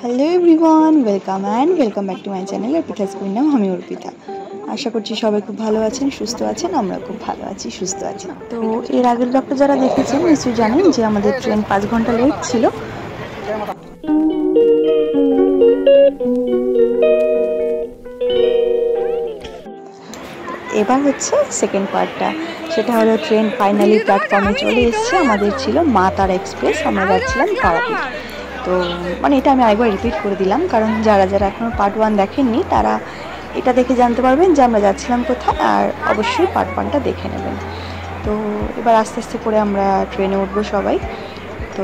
Hello everyone, welcome back to my channel Arpita's কুইন্নাম। আমি অর্পিতা। আশা করছি সবাই খুব ভালো আছেন, সুস্থ আছেন। আমরা খুব ভালো আছি, সুস্থ আছি। তো এর আগের ব্লগটা যারা দেখেছেন নিশ্চয়ই জানেন যে আমাদের ট্রেন 5 ঘন্টা লেট ছিল। এবার হচ্ছে সেকেন্ড পার্টটা, সেটা হলো ট্রেন ফাইনালি প্ল্যাটফর্মে চলে এসেছে। আমাদের ছিল মা তারা এক্সপ্রেস, আমরা যাচ্ছিলাম তারাপীঠ। তো মানে এটা আমি আরেকবার রিপিট করে দিলাম, কারণ যারা যারা এখনও পার্ট 1 দেখেননি তারা এটা দেখে জানতে পারবেন যে আমরা যাচ্ছিলাম কোথায়, আর অবশ্যই পার্ট 1টা দেখে নেবেন। তো এবার আস্তে আস্তে করে আমরা ট্রেনে উঠবো সবাই। তো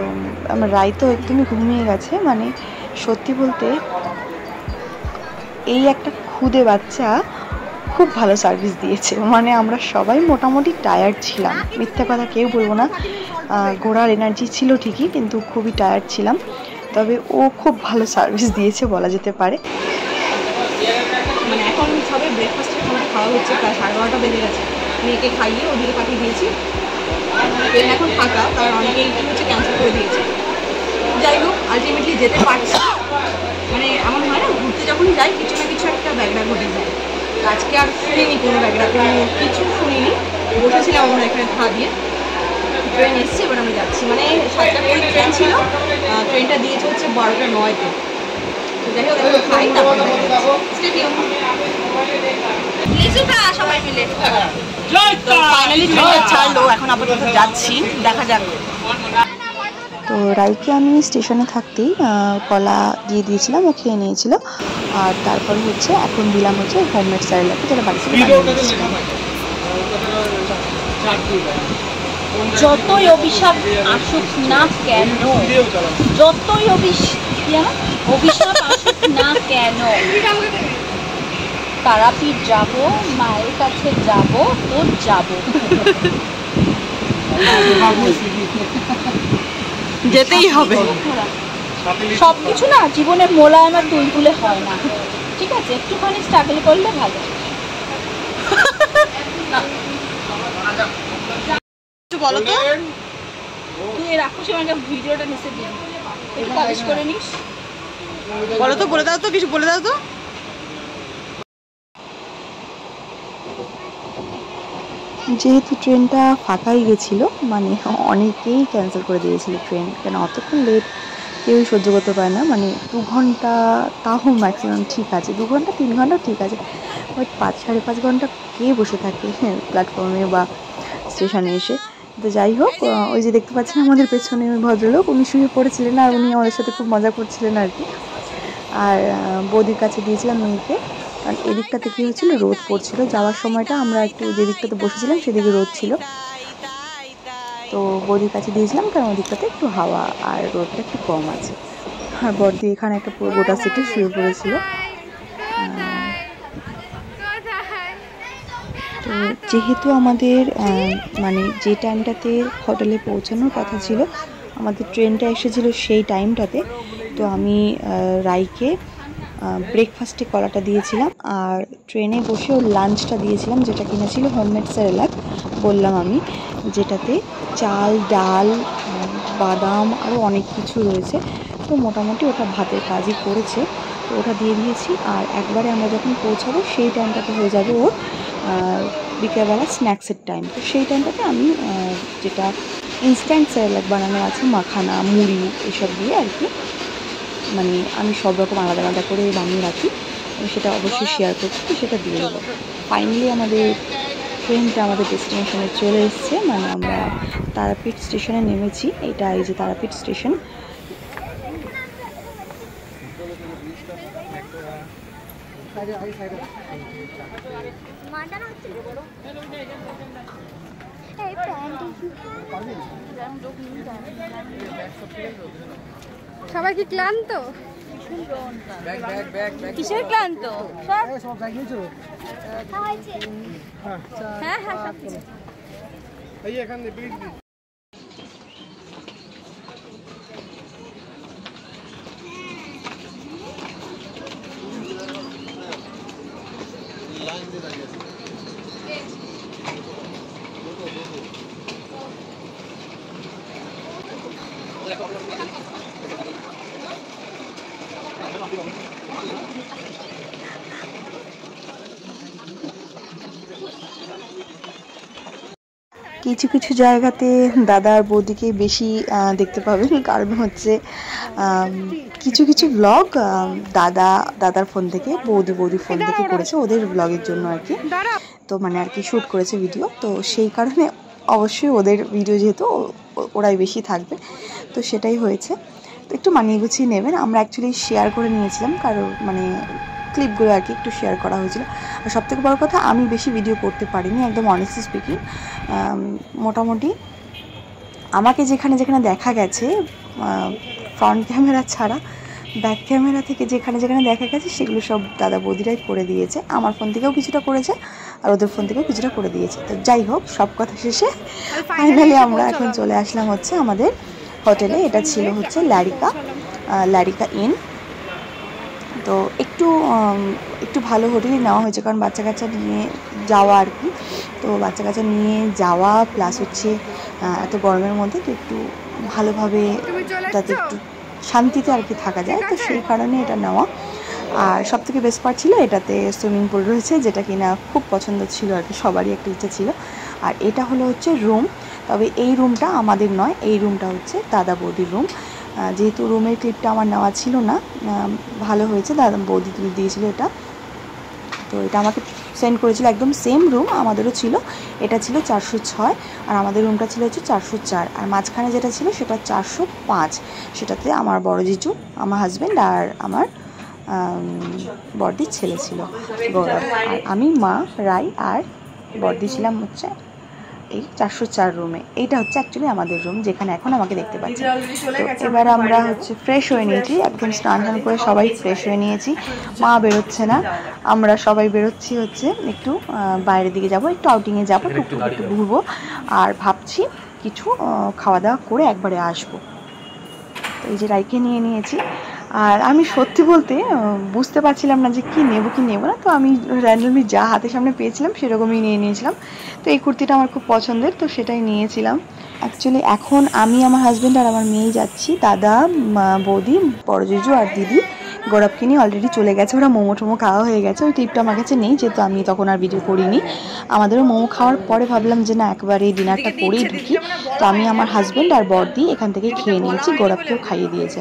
আমার রাই তো একদমই ঘুমিয়ে গেছে, মানে সত্যি বলতে এই একটা খুদে বাচ্চা খুব ভালো সার্ভিস দিয়েছে। মানে আমরা সবাই মোটামুটি টায়ার্ড ছিলাম, মিথ্যা কথা কেউ বলবো না। ঘোড়ার এনার্জি ছিল ঠিকই, কিন্তু খুবই টায়ার্ড ছিলাম। তবে ও খুব ভালো সার্ভিস দিয়েছে বলা যেতে পারে। মানে এখন সবে ব্রেকফাস্টের খাবারটা খাওয়া হচ্ছে, প্রায় 12:30 বেজে গেছে। মেয়েকে খাইয়ে ওদিকে পাঠিয়ে দিয়েছি। ট্রেন এখন ফাঁকা, কারণ অনেকেই হচ্ছে ক্যান্সেল করে দিয়েছে। যাই হোক, আলটিমেটলি যেতে পারছি। মানে এমন হয় না, ঘুরতে যখন যাই কিছু না কিছু একটা ব্যাগডা ঘটে যায়। আজকে আর শুনিনি কোনো ব্যাগডা, কোনো কিছু শুনিনি। বসেছিলাম আমরা এখানে খা দিয়ে। ট্রেন এসছে, এবার আমরা যাচ্ছি। মানে 7টা করে ট্রেন ছিল, ট্রেনটা দিয়েছে হচ্ছে 12:09-তে। যাই হোক, এখন খাই, তারপরে সবাই মিলে ফাইনালি ট্রেনটা ছাড়লো। এখন আপাতত যাচ্ছি, দেখা যাক। তো রাইকে আমি স্টেশনে থাকতেই কলা দিয়ে দিয়েছিলাম, ও খেয়ে নিয়েছিল। আর তারপর হচ্ছে এখন দিলাম হচ্ছে হোমমেড স্যারেলাকে, যেটা বাড়ি থেকে বানিয়ে দিয়েছিলাম। যতই অভিশাপ আসুক না কেন, যতই অভিশাপ আসুক না কেন, তারাপীঠ যাব, মায়ের কাছে যাব, তো যাব, যেতেই হবে। সবকিছু না জীবনের মোলায়েম আর তুলতুলে হয় না, ঠিক আছে? একটুখানি স্ট্রাগল করলে ভালো। বলো তো, তুই রাক্ষসী আমাকে ভিডিওটা নিচে দিয়ে একটু পাবলিশ করে নিস। বলো তো, বলে দাও তো, কিছু বলে দাও তো। যেহেতু ট্রেনটা ফাঁকাই গেছিলো, মানে অনেকেই ক্যান্সেল করে দিয়েছিল ট্রেন, কেন অতক্ষণ লেট কেউই সহ্য করতে পারে না। মানে 2 ঘন্টা তাও ম্যাক্সিমাম ঠিক আছে, 2 ঘন্টা 3 ঘন্টাও ঠিক আছে, বাট 5-5.5 ঘন্টা কে বসে থাকে প্ল্যাটফর্মে বা স্টেশনে এসে। তো যাই হোক, ওই যে দেখতে পাচ্ছেন আমাদের পেছনে ওই ভদ্রলোক, উনি শুয়ে পড়েছিলেন আর উনি আমাদের সাথে খুব মজা করছিলেন আর কি। আর বৌদির কাছে দিয়েছিলাম মেয়েকে, কারণ এদিকটাতে কী হয়েছিল, রোদ পড়ছিল। যাওয়ার সময়টা আমরা একটু যে দিকটাতে বসেছিলাম সেদিকে রোদ ছিল, তো বৌদির কাছে দিয়েছিলাম, কারণ ওই দিকটাতে একটু হাওয়া আর রোদটা একটু কম আছে। আর বর্দি এখানে একটা পুরো গোটা সিটে শুয়ে পড়েছিল। তো যেহেতু আমাদের মানে যে টাইমটাতে হোটেলে পৌঁছানোর কথা ছিল, আমাদের ট্রেনটা এসেছিলো সেই টাইমটাতে, তো আমি রাইকে ব্রেকফাস্টে কলাটা দিয়েছিলাম, আর ট্রেনে বসে ওর লাঞ্চটা দিয়েছিলাম, যেটা কিনা ছিল হোমমেড স্যারেলাক বললাম আমি, যেটাতে চাল, ডাল, বাদাম আরও অনেক কিছু রয়েছে। তো মোটামুটি ওটা ভাতের কাজই করেছে, তো ওটা দিয়ে দিয়েছি। আর একবারে আমরা যখন পৌঁছাবো সেই টাইমটাতে হয়ে যাবে ওর বিকেলবেলা স্ন্যাক্সের টাইম। তো সেই টাইমটাতে আমি যেটা ইনস্ট্যান্ট স্যারেলাক বানানো আছে, মাখানা, মুড়ি এসব দিয়ে আর কি, মানে আমি সব রকম আলাদা আলাদা করে বানিয়ে রাখি, সেটা অবশ্যই শেয়ার করছি, তো সেটা দিয়ে দেবো। ফাইনালি আমাদের ট্রেনটা আমাদের ডেস্টিনেশনে চলে এসছে, মানে আমরা তারাপীঠ স্টেশনে নেমেছি। এটা এই যে তারাপীঠ স্টেশন। সবাই কি ক্লান্ত? কিসের ক্লান্ত? হ্যাঁ হ্যাঁ, সব কিছু। কিছু কিছু জায়গাতে দাদা আর বৌদিকে বেশি দেখতে পাবেন, কারণ হচ্ছে কিছু কিছু ব্লগ দাদার ফোন থেকে বৌদির ফোন থেকে করেছে ওদের ব্লগের জন্য আর কি। তো মানে আর কি শ্যুট করেছে ভিডিও, তো সেই কারণে অবশ্যই ওদের ভিডিও যেহেতু ওরাই বেশি থাকবে, তো সেটাই হয়েছে। তো একটু মানিয়ে গুছিয়ে নেবেন। আমরা অ্যাকচুয়ালি শেয়ার করে নিয়েছিলাম, কারণ মানে ক্লিপগুলো আর কি একটু শেয়ার করা হয়েছিল। আর সবথেকে বড় কথা, আমি বেশি ভিডিও করতে পারিনি, একদম অনেস্টলি স্পিকিং। মোটামুটি আমাকে যেখানে যেখানে দেখা গেছে ফ্রন্ট ক্যামেরা ছাড়া ব্যাক ক্যামেরা থেকে যেখানে যেখানে দেখা গেছে সেগুলো সব দাদা বৌদিরাই করে দিয়েছে। আমার ফোন থেকেও কিছুটা করেছে আর ওদের ফোন থেকেও কিছুটা করে দিয়েছে। তো যাই হোক, সব কথা শেষে ফাইনালি আমরা এখন চলে আসলাম হচ্ছে আমাদের হোটেলে। এটা ছিল হচ্ছে ল্যারিকা ইন। তো একটু ভালো হোটেলই নেওয়া হয়েছে, কারণ বাচ্চা কাচ্চা নিয়ে যাওয়া আর কি। তো বাচ্চা কাচ্চা নিয়ে যাওয়া প্লাস হচ্ছে এত গরমের মধ্যে তো একটু ভালোভাবে যাতে একটু শান্তিতে আর কি থাকা যায়, তো সেই কারণে এটা নেওয়া। আর সবথেকে বেস্ট পার্ট ছিল এটাতে সুইমিং পুল রয়েছে, যেটা কিনা খুব পছন্দ ছিল আর কি, সবারই একটা ইচ্ছা ছিল। আর এটা হলো হচ্ছে রুম, তবে এই রুমটা আমাদের নয়, এই রুমটা হচ্ছে দাদা বৌদির রুম। যেহেতু রুমের ক্লিপটা আমার নেওয়া ছিল না, ভালো হয়েছে দাদা বৌদি তুলে দিয়েছিল এটা। তো এটা আমাকে সেন্ড করেছিল, একদম সেম রুম আমাদেরও ছিল। এটা ছিল 406 আর আমাদের রুমটা ছিল হচ্ছে 404। আর মাঝখানে যেটা ছিল সেটা 405। সেটাতে আমার বড় জিজু, আমার হাজব্যান্ড আর আমার বড়দির ছেলে ছিল গৌরব। আর আমি, মা, রাই আর বড়দি ছিলাম হচ্ছে এই 404 রুমে। এইটা হচ্ছে অ্যাকচুয়ালি আমাদের রুম, যেখানে এখন আমাকে দেখতে পাচ্ছি। তো এবার আমরা হচ্ছে ফ্রেশ হয়ে নিয়েছি, একদম স্নান টান করে সবাই ফ্রেশ হয়ে নিয়েছি। মা বেরোচ্ছে না, আমরা সবাই বেরোচ্ছি হচ্ছে একটু বাইরের দিকে যাব, একটু আউটিংয়ে যাবো, টুকটুক একটু ঘুরবো। আর ভাবছি কিছু খাওয়া দাওয়া করে একবারে আসবো। তো এই যে রাইকে নিয়ে নিয়েছি। আর আমি সত্যি বলতে বুঝতে পারছিলাম না যে কি নেব না, তো আমি র্যান্ডমলি যা হাতের সামনে পেয়েছিলাম সেরকমই নিয়ে নিয়েছিলাম। তো এই কুর্তিটা আমার খুব পছন্দের, তো সেটাই নিয়েছিলাম। অ্যাকচুয়ালি এখন আমি, আমার হাজব্যান্ড আর আমার মেয়েই যাচ্ছি। দাদা, বৌদি, বড় জিজু আর দিদি গৌরবকে নিয়ে অলরেডি চলে গেছে, ওরা মোমো টোমো খাওয়া হয়ে গেছে। ওই টিপটা আমার কাছে নেই, যেহেতু আমি তখন আর ভিডিও করিনি। আমাদেরও মোমো খাওয়ার পরে ভাবলাম যে না, একবারে ডিনারটা করেই ঢুকি। তো আমি, আমার হাজব্যান্ড আর বড়দি এখান থেকে খেয়ে নিয়েছি, গৌরবকেও খাইয়ে দিয়েছে।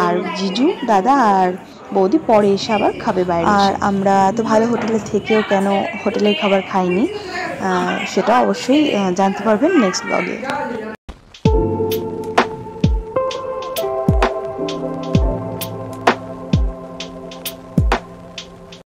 আর জিজু, দাদা আর বৌদি পরে এসে আবার খাবে বাইরে। আর আমরা তো ভালো হোটেলে থেকেও কেন হোটেলের খাবার খাইনি, সেটা অবশ্যই জানতে পারবেন নেক্সট ব্লগে।